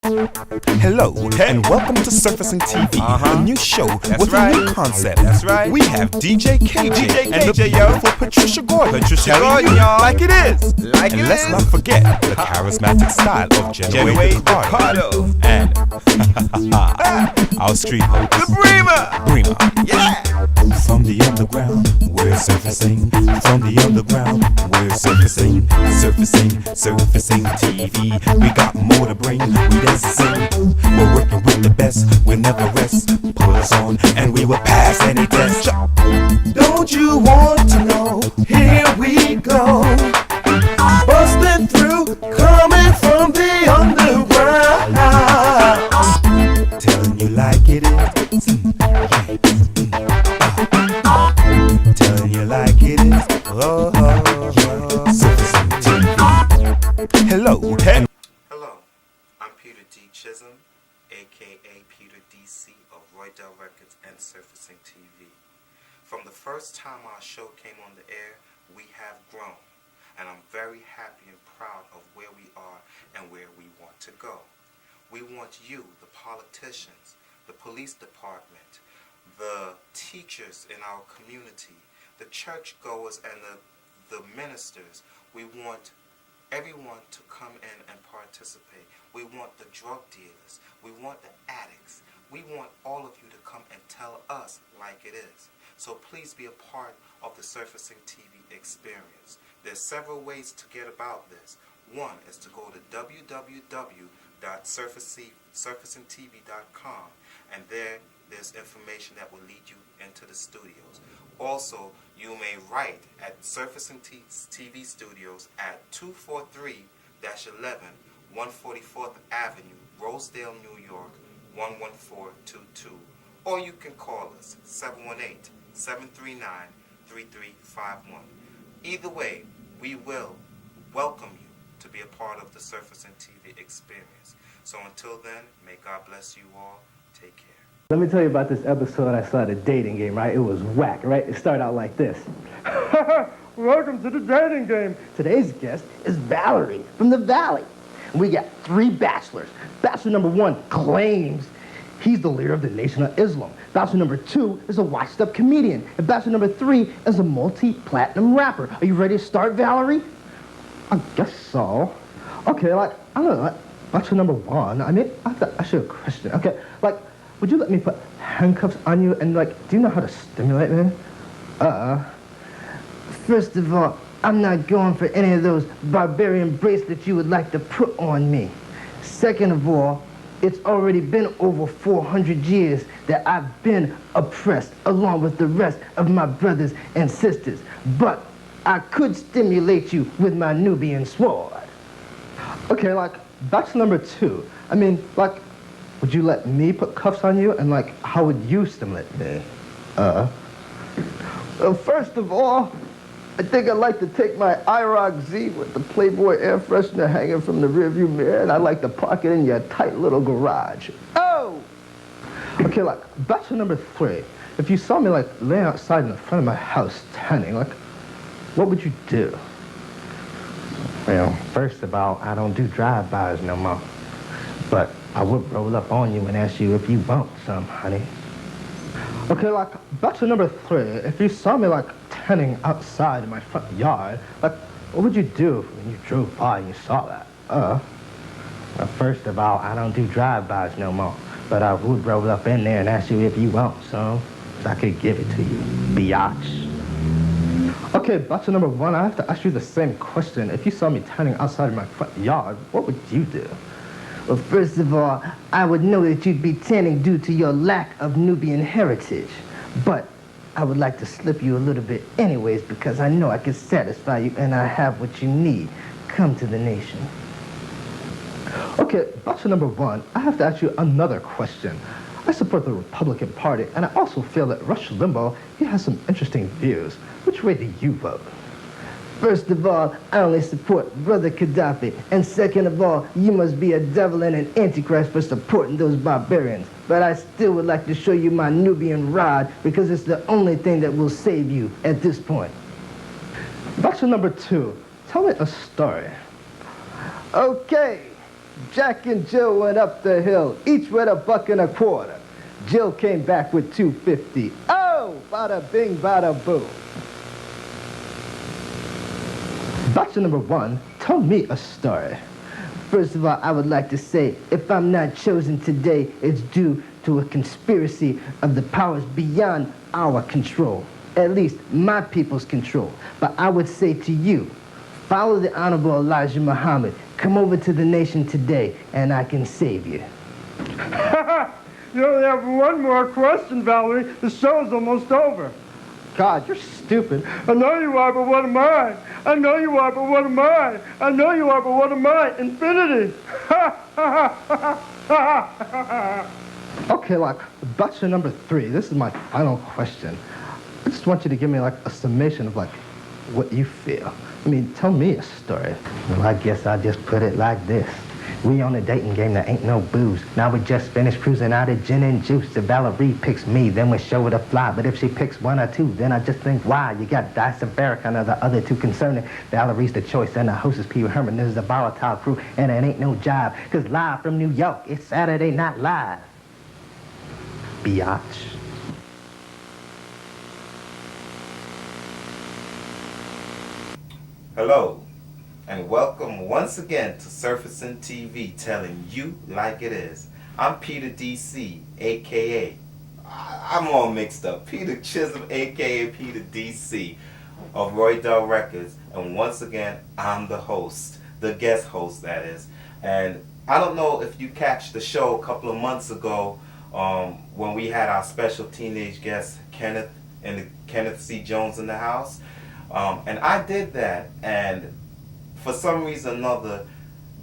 Hello, and welcome to Surfacing TV, a new show with a new concept. That's right. We have DJ KJ and the yo. beautiful Patricia Gordon. Gordon, y'all. Like it is. Like and it let's is. not forget the charismatic style of Genoa Ricardo. And our street host, The Bremer. Yeah. From the underground, we're surfacing. From the underground, we're surfacing. Surfacing TV. We got more to bring. We dance and sing. We're working with the best. We'll never rest. Put us on, and we will pass any test. Don't you want to know? Here we go. Busting through, coming from the underground. Telling you like it is. Telling you like it is. Surfacing TV. Hello, and Hello, I'm Peter D. Chisholm, aka Peter DC of Roydell Records and Surfacing TV. From the first time our show came on the air, we have grown, and I'm very happy and proud of where we are and where we want to go. We want you, the politicians, the police department, the teachers in our community, the churchgoers and the ministers. We want everyone to come in and participate. We want the drug dealers. We want the addicts. We want all of you to come and tell us like it is. So please be a part of the Surfacing TV experience. There's several ways to get about this. One is to go to www.surfacingtv.com, and there's information that will lead you into the studios. Also, you may write at Surfacing TV Studios at 243-11 144th Avenue, Rosedale, New York 11422. Or you can call us 718-739-3351. Either way, we will welcome you to be a part of the Surfacing TV experience. So until then, may God bless you all. Take care. Let me tell you about this episode I saw, the dating game, right? It was whack, right? It started out like this. Welcome to the dating game. Today's guest is Valerie from the Valley. We got 3 bachelors. Bachelor number 1 claims he's the leader of the Nation of Islam. Bachelor number 2 is a washed-up comedian. And bachelor number 3 is a multi-platinum rapper. Are you ready to start, Valerie? I guess so. Okay, like, I don't know, like, bachelor number 1, I mean, I should have a question. Okay, like, would you let me put handcuffs on you and, like, do you know how to stimulate me? First of all, I'm not going for any of those barbarian bracelets you would like to put on me. Second of all, it's already been over 400 years that I've been oppressed along with the rest of my brothers and sisters. But I could stimulate you with my Nubian sword. Okay, like, that's number 2. I mean, like, would you let me put cuffs on you, and, like, how would you stimulate me? Well, first of all, I think I'd like to take my IROC Z with the Playboy air freshener hanging from the rearview mirror, and I'd like to park it in your tight little garage. Oh! Okay, like, bachelor number 3. If you saw me, like, laying outside in the front of my house tanning, like, what would you do? Well, first of all, I don't do drive-bys no more. But I would roll up on you and ask you if you want some, honey. Okay, like, bachelor number 3, if you saw me, like, tanning outside in my front yard, like, what would you do when you drove by and you saw that? Well, first of all, I don't do drive-bys no more. But I would roll up in there and ask you if you want some, so I could give it to you, biatch. Okay, bachelor number 1, I have to ask you the same question. If you saw me tanning outside of my front yard, what would you do? Well, first of all, I would know that you'd be tanning due to your lack of Nubian heritage. But I would like to slip you a little bit anyways because I know I can satisfy you and I have what you need. Come to the nation. Okay, bachelor number 1, I have to ask you another question. I support the Republican Party, and I also feel that Rush Limbaugh, he has some interesting views. Which way do you vote? First of all, I only support Brother Gaddafi. And second of all, you must be a devil and an antichrist for supporting those barbarians. But I still would like to show you my Nubian rod because it's the only thing that will save you at this point. Bachelor number 2, tell me a story. Okay, Jack and Jill went up the hill, each with $1.25. Jill came back with $2.50. Oh, bada bing, bada boo. Bachelor number 1, tell me a story. First of all, I would like to say, if I'm not chosen today, it's due to a conspiracy of the powers beyond our control. At least my people's control. But I would say to you, follow the Honorable Elijah Muhammad. Come over to the nation today, and I can save you. You only have one more question, Valerie. The show's almost over. God, you're stupid. I know you are, but what am I? I know you are, but what am I? I know you are, but what am I? Infinity. Okay, like, bachelor number 3, this is my final question. I just want you to give me, like, a summation of, like, what you feel. I mean, tell me a story. Well, I guess I'll just put it like this. We on a dating game that ain't no booze. Now we just finished cruising out of gin and juice. If Valerie picks me, then we show her to fly. But if she picks 1 or 2, then I just think, why? You got Dice and Farrakhan are the other 2 concerning. Valerie's the choice, and the host is Pee Wee Herman. This is a volatile crew, and it ain't no job. Cause live from New York, it's Saturday Night Live. Biatch. Hello, and welcome once again to Surfacing TV, telling you like it is. I'm Peter DC, aka, I'm all mixed up, Peter Chisholm, aka Peter DC of Roydell Records, and once again, I'm the host, the guest host that is. And I don't know if you catch the show a couple of months ago when we had our special teenage guest, Kenneth C. Jones in the house. And I did that, and for some reason or another,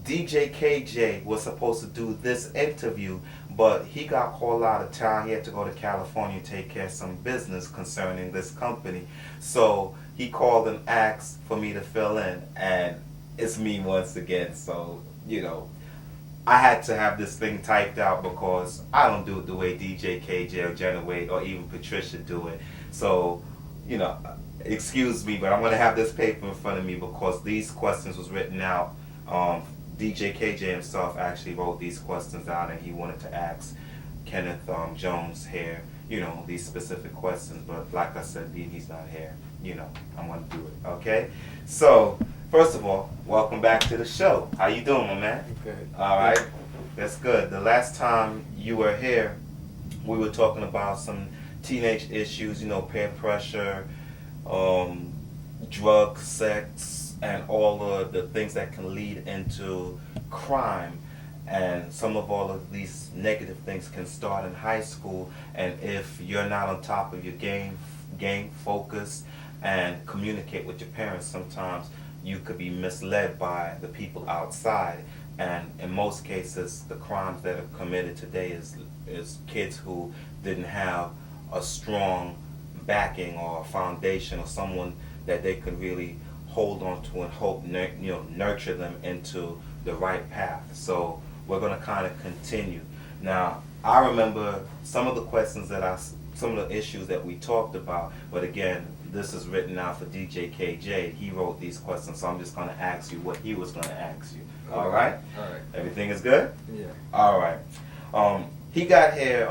DJ KJ was supposed to do this interview, but he got called out of town. He had to go to California to take care of some business concerning this company. So he called and asked for me to fill in, and it's me once again. So, you know, I had to have this thing typed out because I don't do it the way DJ KJ or Jenna Wade or even Patricia do it. So, you know, excuse me, but I'm going to have this paper in front of me because these questions was written out. DJ KJ himself actually wrote these questions out, and he wanted to ask Kenneth Jones here, you know, these specific questions. But like I said, being he's not here, you know, I'm going to do it, okay? So, first of all, welcome back to the show. How you doing, my man? Good. All right, that's good. The last time you were here, we were talking about some teenage issues, you know, peer pressure, drugs, sex, and all of the things that can lead into crime. And some of all of these negative things can start in high school. And if you're not on top of your game, focus, and communicate with your parents, sometimes you could be misled by the people outside. And in most cases, the crimes that are committed today is kids who didn't have a strong backing or a foundation or someone that they could really hold on to and hope, nurture them into the right path. So we're going to kind of continue. Now, I remember some of the questions some of the issues that we talked about, but again, this is written out for DJ KJ. He wrote these questions, so I'm just going to ask you what he was going to ask you. All right? All right. Everything is good? Yeah. All right. He got here,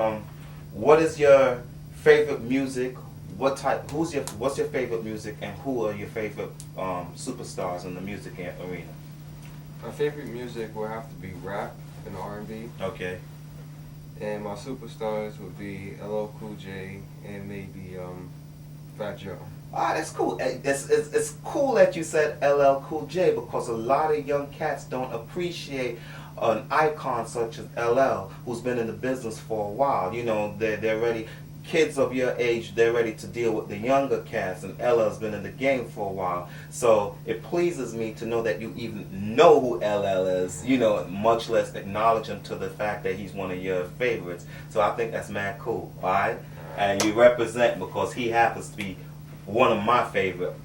what is your favorite music? What's your favorite music, and who are your favorite superstars in the music arena? My favorite music will have to be rap and R&B. Okay. And my superstars would be LL Cool J and maybe Fat Joe. Ah, that's cool. It's cool that you said LL Cool J, because a lot of young cats don't appreciate an icon such as LL, who's been in the business for a while. You know, they're ready. Kids of your age, they're ready to deal with the younger cats, and LL's been in the game for a while. So it pleases me to know that you even know who LL is, you know, much less acknowledge him to the fact that he's one of your favorites. So I think that's mad cool, all right? And you represent, because he happens to be one of my favorite,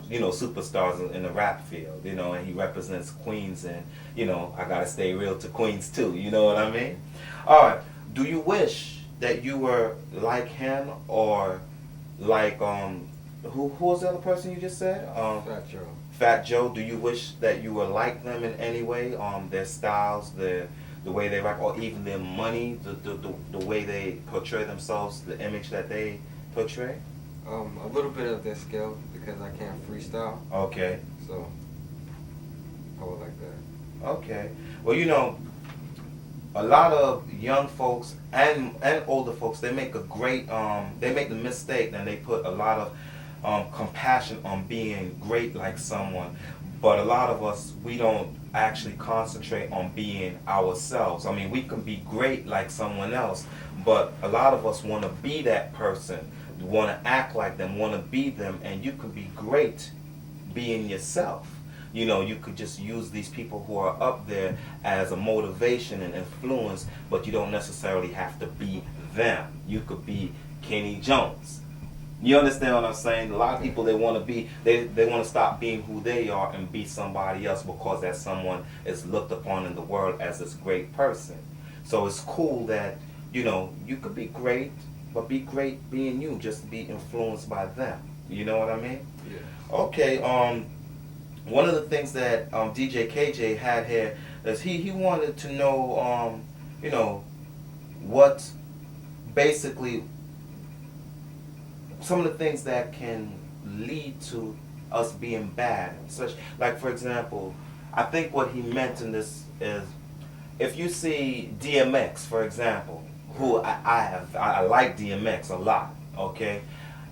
you know, superstars in the rap field, you know, and he represents Queens, and, you know, I gotta stay real to Queens too, you know what I mean? All right, do you wish that you were like him, or like who was the other person you just said? Fat Joe. Fat Joe, do you wish that you were like them in any way? Their styles, the way they rap, or even their money, the way they portray themselves, the image that they portray? A little bit of their skill because I can't freestyle, Okay. so I would like that. Okay. Well, you know, a lot of young folks and older folks, they make a great they make the mistake and they put a lot of compassion on being great like someone, but a lot of us, we don't actually concentrate on being ourselves. I mean, we can be great like someone else, but a lot of us want to be that person, want to act like them, want to be them, and you can be great being yourself. You know, you could just use these people who are up there as a motivation and influence, but you don't necessarily have to be them. You could be Kenny Jones. You understand what I'm saying? A lot of people, they want to be, they want to stop being who they are and be somebody else because that someone is looked upon in the world as this great person. So it's cool that, you know, you could be great, but be great being you, just be influenced by them. You know what I mean? Yeah. Okay, one of the things that DJ KJ had here is he wanted to know, you know, what basically some of the things that can lead to us being bad. Such, like, for example, I think what he meant in this is, if you see DMX, for example, who I like DMX a lot, okay?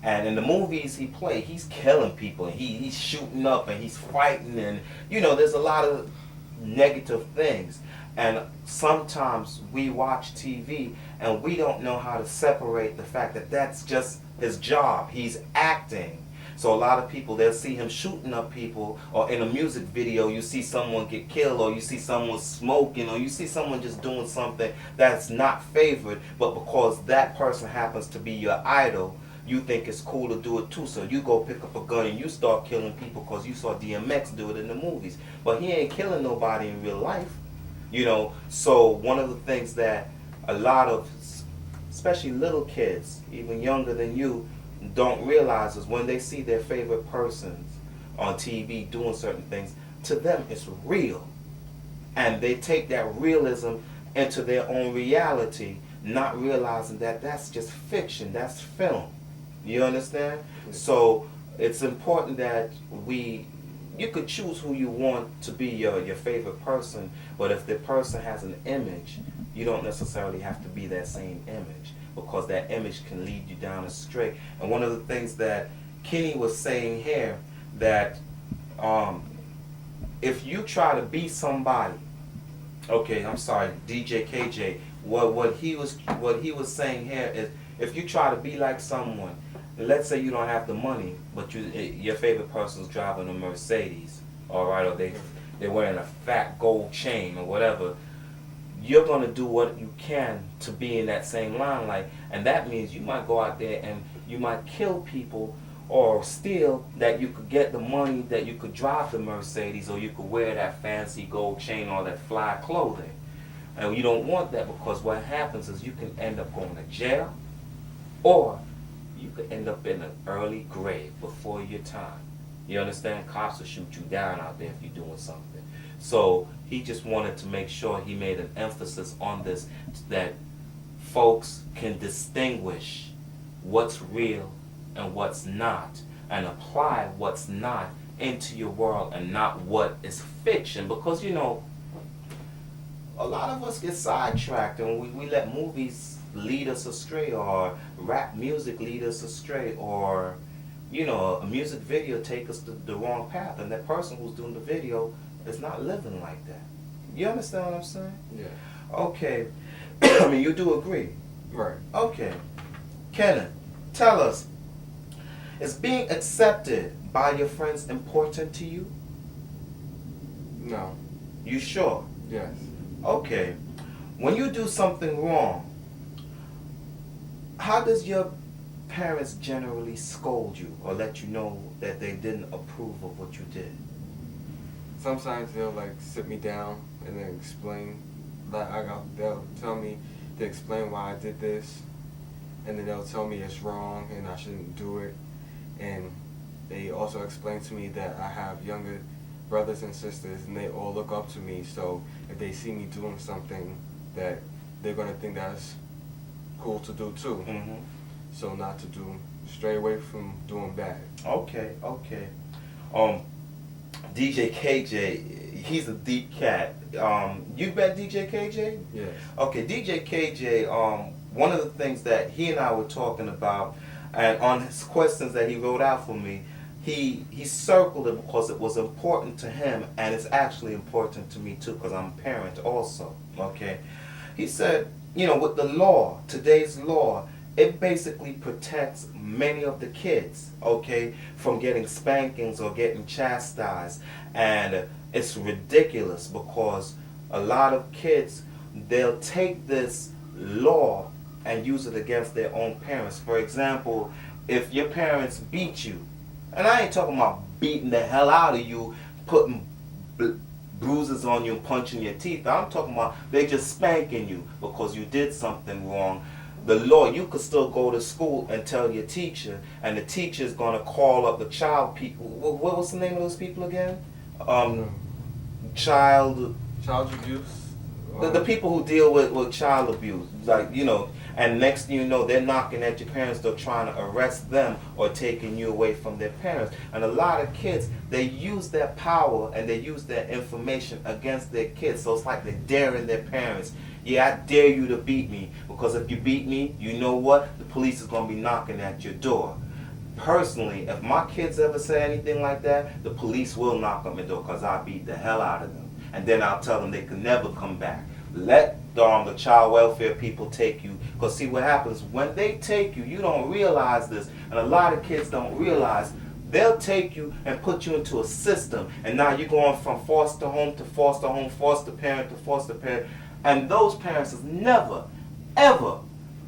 And in the movies he played, he's killing people, and he's shooting up, and he's fighting, and, you know, there's a lot of negative things. And sometimes we watch TV and we don't know how to separate the fact that that's just his job. He's acting. So a lot of people, they'll see him shooting up people, or in a music video you see someone get killed, or you see someone smoking, or you see someone just doing something that's not favored, but because that person happens to be your idol, you think it's cool to do it too. So you go pick up a gun and you start killing people because you saw DMX do it in the movies. But he ain't killing nobody in real life. You know, so one of the things that a lot of, especially little kids, even younger than you, don't realize is when they see their favorite persons on TV doing certain things, to them it's real. And they take that realism into their own reality, not realizing that that's just fiction, that's film. You understand? So it's important that you could choose who you want to be your favorite person, but if the person has an image, you don't necessarily have to be that same image, because that image can lead you down astray. And one of the things that Kenny was saying here, that if you try to be somebody, okay, I'm sorry, DJ KJ, what he was saying here is, if you try to be like someone, let's say you don't have the money, but your favorite person's driving a Mercedes, all right, or they're wearing a fat gold chain or whatever, you're going to do what you can to be in that same limelight. And that means you might go out there and you might kill people or steal, that you could get the money, that you could drive the Mercedes, or you could wear that fancy gold chain or that fly clothing. And you don't want that, because what happens is you can end up going to jail, or you could end up in an early grave before your time. You understand? Cops will shoot you down out there if you're doing something. So he just wanted to make sure he made an emphasis on this, that folks can distinguish what's real and what's not, and apply what's not into your world and not what is fiction. Because, you know, a lot of us get sidetracked and we let movies lead us astray, or rap music lead us astray, or, you know, a music video take us to the wrong path, and that person who's doing the video is not living like that. You understand what I'm saying? Yeah. Okay. I mean, you do agree? Right. Okay. Kenneth, tell us, is being accepted by your friends important to you? No. You sure? Yes. Okay. When you do something wrong, how does your parents generally scold you or let you know that they didn't approve of what you did? Sometimes they'll like sit me down and then explain. They'll tell me to explain why I did this, and then they'll tell me it's wrong and I shouldn't do it. And they also explained to me that I have younger brothers and sisters, and they all look up to me. So if they see me doing something, that they're gonna think that's cool to do too. Mm-hmm. So not to do, stray away from doing bad. Okay, okay. DJ KJ, he's a deep cat. You met DJ KJ? Yes. Okay, DJ KJ, one of the things that he and I were talking about, and on his questions that he wrote out for me, he circled it because it was important to him, and it's actually important to me too, because I'm a parent also, okay? He said, you know, with the law, today's law, it basically protects many of the kids, okay, from getting spankings or getting chastised. And it's ridiculous because a lot of kids, they'll take this law and use it against their own parents. For example, if your parents beat you, and I ain't talking about beating the hell out of you, putting bruises on you and punching your teeth. I'm talking about they just spanking you because you did something wrong. The law, you could still go to school and tell your teacher, and the teacher's going to call up the child people. What was the name of those people again? Child abuse. The people who deal with child abuse, like, you know, and next thing you know, they're knocking at your parents, they're trying to arrest them or taking you away from their parents. And a lot of kids, they use their power and they use their information against their kids. So it's like they're daring their parents. Yeah, I dare you to beat me, because if you beat me, you know what? The police is going to be knocking at your door. Personally, if my kids ever say anything like that, the police will knock on my door because I beat the hell out of them. And then I'll tell them they can never come back. Let the child welfare people take you. Because see what happens, when they take you, you don't realize this, and a lot of kids don't realize, they'll take you and put you into a system. And now you're going from foster home to foster home, foster parent to foster parent. And those parents is never, ever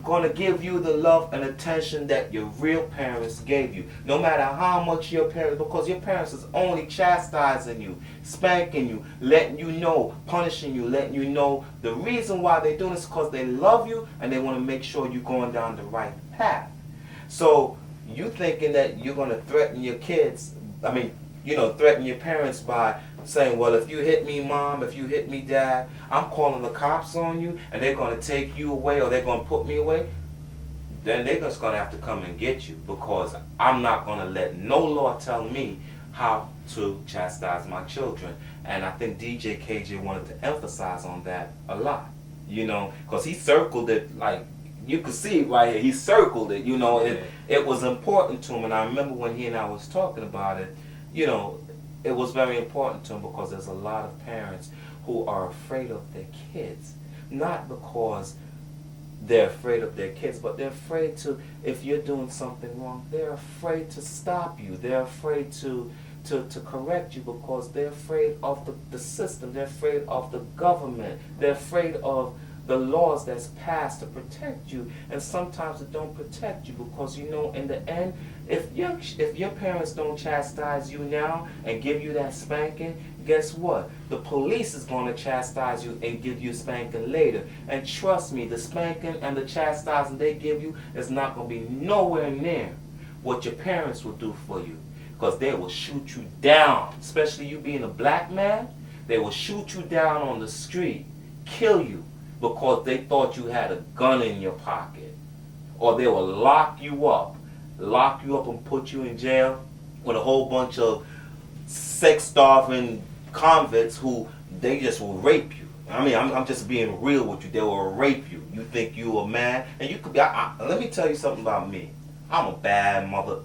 going to give you the love and attention that your real parents gave you. No matter how much your parents, because your parents is only chastising you, spanking you, letting you know, punishing you, letting you know the reason why they're doing this is because they love you and they want to make sure you're going down the right path. So you thinking that you're going to threaten your kids, threaten your parents by saying, well, if you hit me, mom, if you hit me, dad, I'm calling the cops on you and they're going to take you away or they're going to put me away, then they're just going to have to come and get you, because I'm not going to let no law tell me how to chastise my children. And I think DJ KJ wanted to emphasize on that a lot, because he circled it, like, you could see it right here, he circled it, it was important to him. And I remember when he and I was talking about it, it was very important to him because there's a lot of parents who are afraid of their kids. Not because they're afraid of their kids, but they're afraid to, if you're doing something wrong, they're afraid to stop you. They're afraid to correct you because they're afraid of the system. They're afraid of the government. They're afraid of the laws that's passed to protect you. And sometimes it don't protect you because, in the end, if your parents don't chastise you now and give you that spanking, guess what? The police is going to chastise you and give you a spanking later. And trust me, the spanking and the chastising they give you is not going to be nowhere near what your parents will do for you. Because they will shoot you down, especially you being a black man. They will shoot you down on the street, kill you, because they thought you had a gun in your pocket. Or they will lock you up and put you in jail with a whole bunch of sex-starving convicts who they just will rape you. I mean, I'm just being real with you. They will rape you. You think you a man, and you could be. Let me tell you something about me. I'm a bad mother,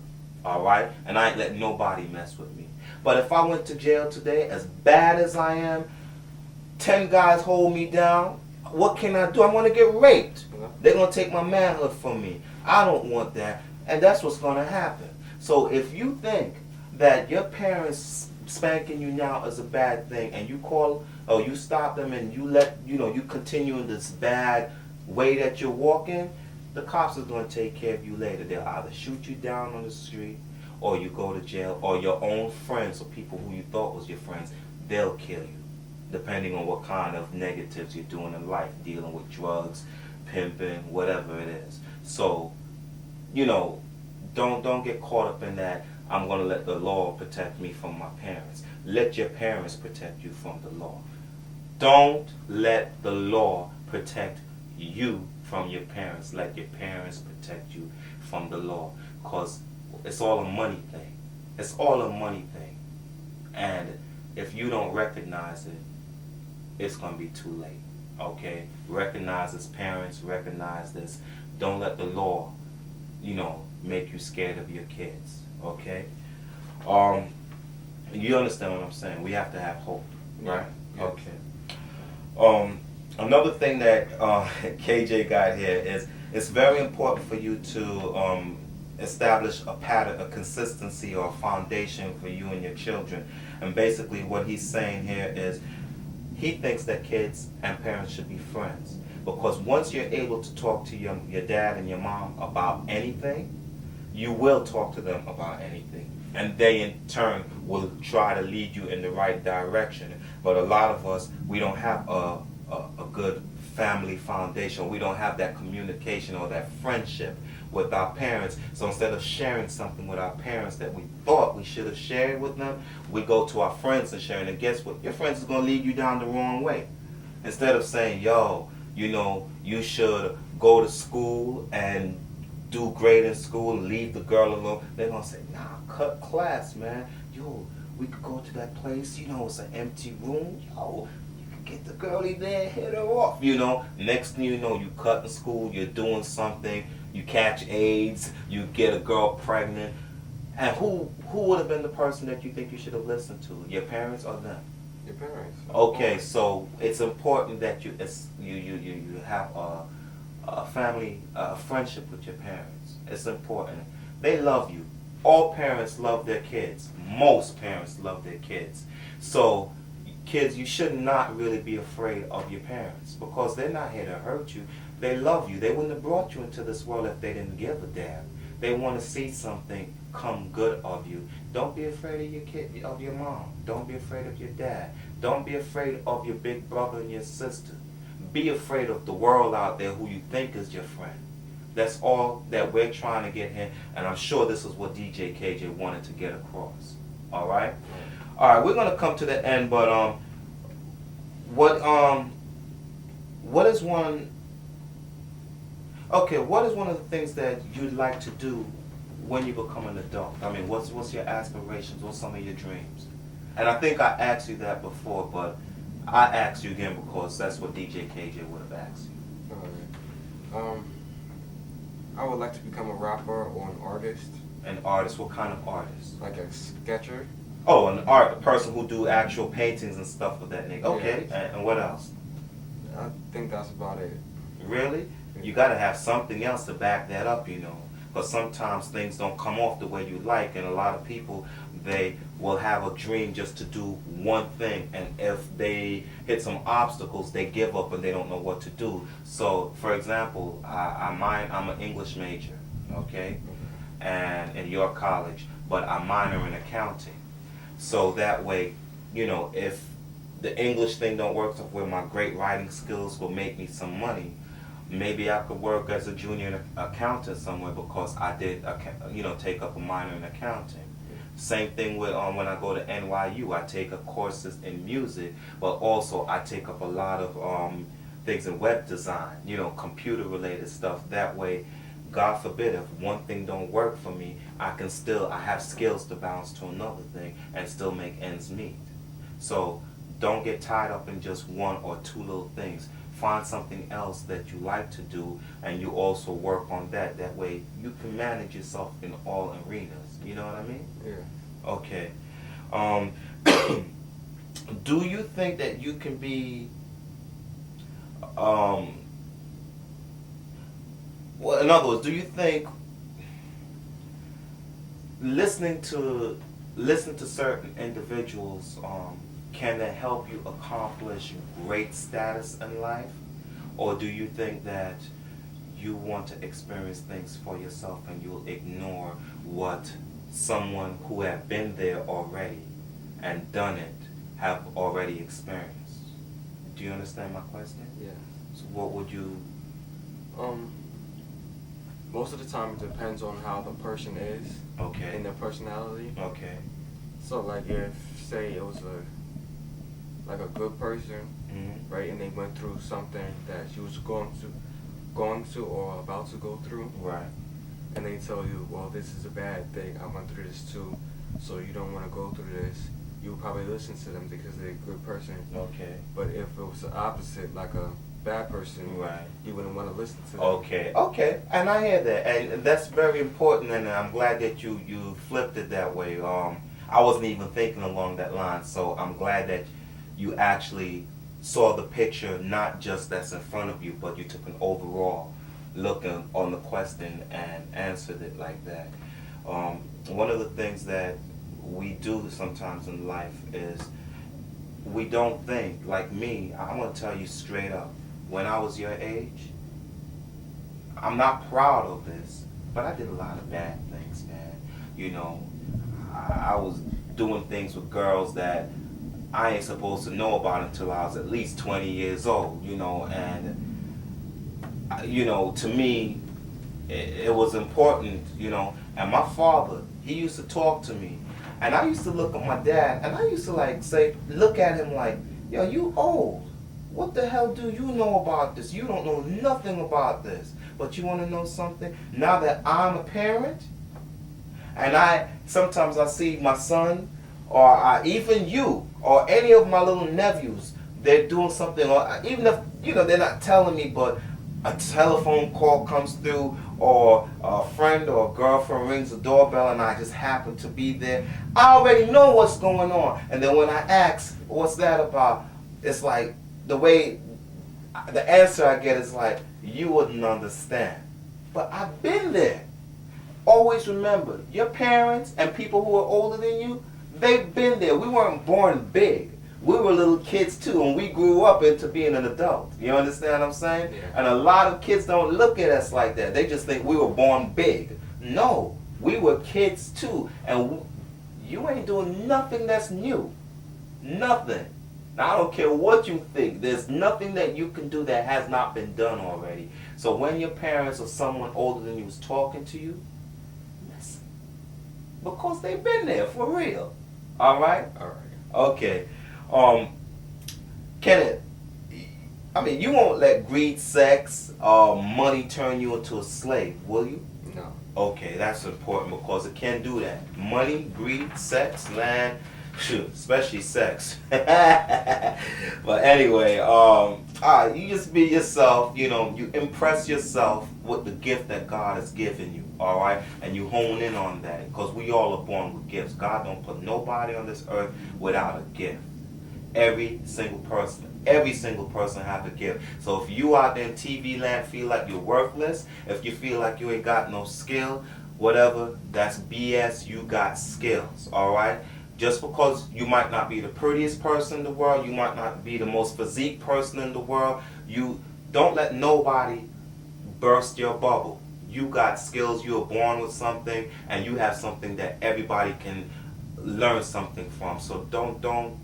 all right, and I ain't letting nobody mess with me. But if I went to jail today, as bad as I am, 10 guys hold me down. What can I do? I'm going to get raped. They're going to take my manhood from me. I don't want that. And that's what's going to happen. So if you think that your parents spanking you now is a bad thing, and you call or you stop them and you let, you continue in this bad way that you're walking, the cops are going to take care of you later. They'll either shoot you down on the street, or you go to jail, or your own friends or people who you thought was your friends, they'll kill you, depending on what kind of negatives you're doing in life, dealing with drugs, pimping, whatever it is. So, don't get caught up in that. I'm going to let the law protect me from my parents. Let your parents protect you from the law. Don't let the law protect you from your parents. Let your parents protect you from the law. Because it's all a money thing. It's all a money thing. And if you don't recognize it, it's going to be too late. Okay? Recognize as parents, recognize this. Don't let the law, make you scared of your kids. Okay? You understand what I'm saying? We have to have hope, right? Yeah. Okay. Another thing that KJ got here is it's very important for you to establish a pattern, a consistency, or a foundation for you and your children. And basically what he's saying here is he thinks that kids and parents should be friends. Because once you're able to talk to your dad and your mom about anything, you will talk to them about anything. And they in turn will try to lead you in the right direction. But a lot of us, we don't have a good family foundation. We don't have that communication or that friendship with our parents. So instead of sharing something with our parents that we thought we should have shared with them, we go to our friends and share it. And guess what? Your friends is going to lead you down the wrong way. Instead of saying, yo, you should go to school and do great in school and leave the girl alone, they're going to say, nah, cut class, man. Yo, we could go to that place, it's an empty room. Yo, you could get the girlie there, hit her off, Next thing you know, you cut in school, you're doing something, you catch AIDS, you get a girl pregnant. And who would have been the person that you think you should have listened to? Your parents or them? Your parents. Okay, so it's important that you have a family, a friendship with your parents. It's important. They love you. All parents love their kids. Most parents love their kids. So, kids, you should not really be afraid of your parents because they're not here to hurt you. They love you. They wouldn't have brought you into this world if they didn't give a damn. They want to see something come good of you. Don't be afraid of your kid, of your mom. Don't be afraid of your dad. Don't be afraid of your big brother and your sister. Be afraid of the world out there who you think is your friend. That's all that we're trying to get here, and I'm sure this is what DJ KJ wanted to get across. All right? All right, we're going to come to the end, but what is one of the things that you'd like to do when you become an adult? I mean, what's your aspirations? What's some of your dreams? And I think I asked you that before, but I asked you again because that's what DJ KJ would have asked you. Alright. I would like to become a rapper or an artist. An artist? What kind of artist? Like a sketcher. Oh, a person who do actual paintings and stuff with that nigga. Okay, Yeah. and what else? I think that's about it. Really? You gotta have something else to back that up, Because sometimes things don't come off the way you like, and a lot of people, they will have a dream just to do one thing, and if they hit some obstacles, they give up and they don't know what to do. So, for example, I'm an English major, okay, and in York College, but I minor in accounting. So that way, if the English thing don't work, so where my great writing skills will make me some money, maybe I could work as a junior accountant somewhere because I did, take up a minor in accounting. Same thing with when I go to NYU, I take up courses in music, but also I take up a lot of things in web design, computer related stuff. That way, God forbid, if one thing don't work for me, I have skills to bounce to another thing and still make ends meet. So don't get tied up in just one or two little things. Find something else that you like to do, and you also work on that. That way, you can manage yourself in all arenas. You know what I mean? Yeah. Okay. Do you think that you can be, well, in other words, do you think listening to certain individuals, can that help you accomplish great status in life? Or do you think that you want to experience things for yourself and you'll ignore what someone who have been there already and done it have already experienced? Do you understand my question? Yeah. So what would you... Most of the time, it depends on how the person is Okay. and their personality. Okay. So, like, if say it was a good person, Mm-hmm. right, and they went through something that she was going to or about to go through, Right. and they tell you, well, this is a bad thing. I went through this too, so you don't want to go through this. You would probably listen to them because they're a good person. Okay. But if it was the opposite, like a bad person, Right. you wouldn't want to listen to them. Okay, and I hear that, and that's very important, and I'm glad that you flipped it that way. I wasn't even thinking along that line, so I'm glad that you actually saw the picture, not just that's in front of you, but you took an overall look on the question and answered it like that. One of the things that we do sometimes in life is we don't think, like me, I'm going to tell you straight up, when I was your age, I'm not proud of this, but I did a lot of bad things, man. You know, I was doing things with girls that I ain't supposed to know about until I was at least 20 years old, you know, and, you know, to me, it was important, you know, and my father, he used to talk to me, and I used to look at my dad, and I used to like say, look at him like, yo, you old. What the hell do you know about this? You don't know nothing about this. But you want to know something? Now that I'm a parent, and sometimes I see my son, or even you, or any of my little nephews, they're doing something, or even if, you know, they're not telling me, but a telephone call comes through, or a friend or a girlfriend rings the doorbell and I just happen to be there, I already know what's going on. And then when I ask, what's that about? It's like, the answer I get is like, you wouldn't understand. But I've been there. Always remember, your parents and people who are older than you, they've been there. We weren't born big. We were little kids too, and we grew up into being an adult. You understand what I'm saying? Yeah. And a lot of kids don't look at us like that. They just think we were born big. No, we were kids too, and you ain't doing nothing that's new. Nothing. Now, I don't care what you think. There's nothing that you can do that has not been done already. So when your parents or someone older than you is talking to you, listen. Because they've been there for real. All right? All right. Okay. Kenneth, I mean, you won't let greed, sex, money turn you into a slave, will you? No. Okay, that's important because it can do that. Money, greed, sex, land, shoot, especially sex. But anyway, you just be yourself, you know, you impress yourself with the gift that God has given you, all right? And you hone in on that because we all are born with gifts. God don't put nobody on this earth without a gift. Every single person have a gift. So if you out there in TV land feel like you're worthless, if you feel like you ain't got no skill, whatever, that's BS. You got skills, all right? Just because you might not be the prettiest person in the world, you might not be the most physique person in the world, you don't let nobody burst your bubble. You got skills, you were born with something, and you have something that everybody can learn something from. So don't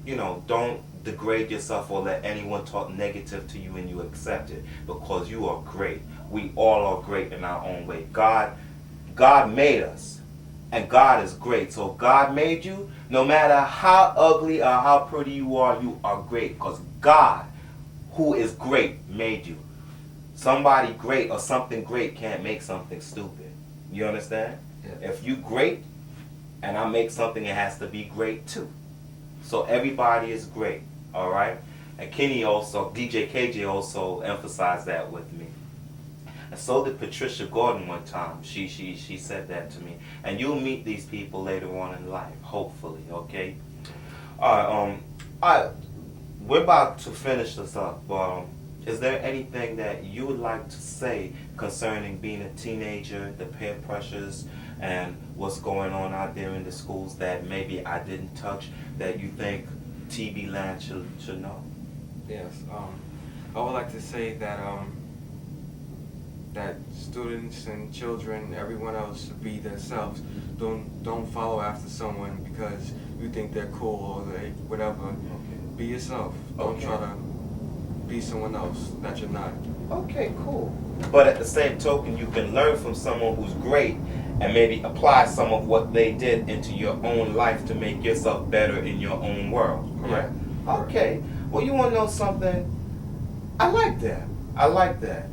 degrade yourself or let anyone talk negative to you and you accept it, because you are great. We all are great in our own way. God made us, and God is great. So God made you. No matter how ugly or how pretty you are great, because God, who is great, made you. Somebody great or something great can't make something stupid. You understand? Yeah. If you great and I make something, it has to be great too. So everybody is great, all right? And Kenny also, DJ KJ also emphasized that with me. And so did Patricia Gordon one time. She said that to me. And you'll meet these people later on in life, hopefully, okay? All right, we're about to finish this up. Is there anything that you would like to say concerning being a teenager, the peer pressures, and what's going on out there in the schools that maybe I didn't touch, that you think TB Land should know? Yes. I would like to say that that students and children, everyone else, should be themselves. Don't follow after someone because you think they're cool or they whatever. Okay. Be yourself. Don't Okay. try to be someone else that you're not. Okay, cool. But at the same token, you can learn from someone who's great and maybe apply some of what they did into your own life to make yourself better in your own world. Correct? Yeah. Okay. Well, you want to know something? I like that. I like that.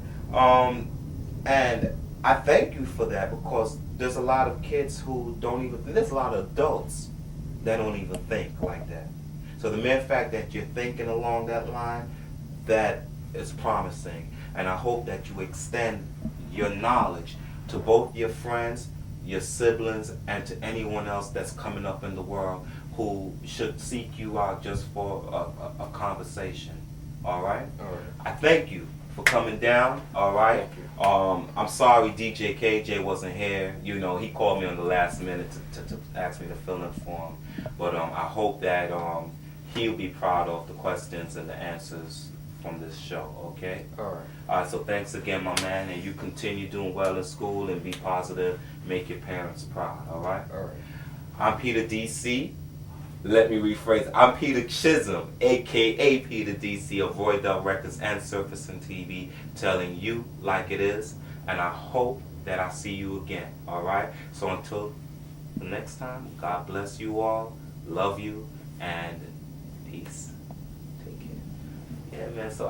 And I thank you for that because there's a lot of kids who don't even, there's a lot of adults that don't even think like that. So the mere fact that you're thinking along that line, that is promising. And I hope that you extend your knowledge to both your friends, your siblings, and to anyone else that's coming up in the world who should seek you out just for a conversation. All right? All right. I thank you for coming down. All right? Thank you. I'm sorry DJ KJ wasn't here. You know, he called me on the last minute to ask me to fill in for him. But I hope that he'll be proud of the questions and the answers from this show, okay? All right. All right, so thanks again, my man, and you continue doing well in school and be positive. Make your parents proud, all right? All right. I'm Peter DC. Let me rephrase. I'm Peter Chisholm, a.k.a. Peter DC of Roydell Records and Surfacing TV, telling you like it is, and I hope that I see you again, all right? So until the next time, God bless you all, love you, and peace. Take care. Yeah, man, so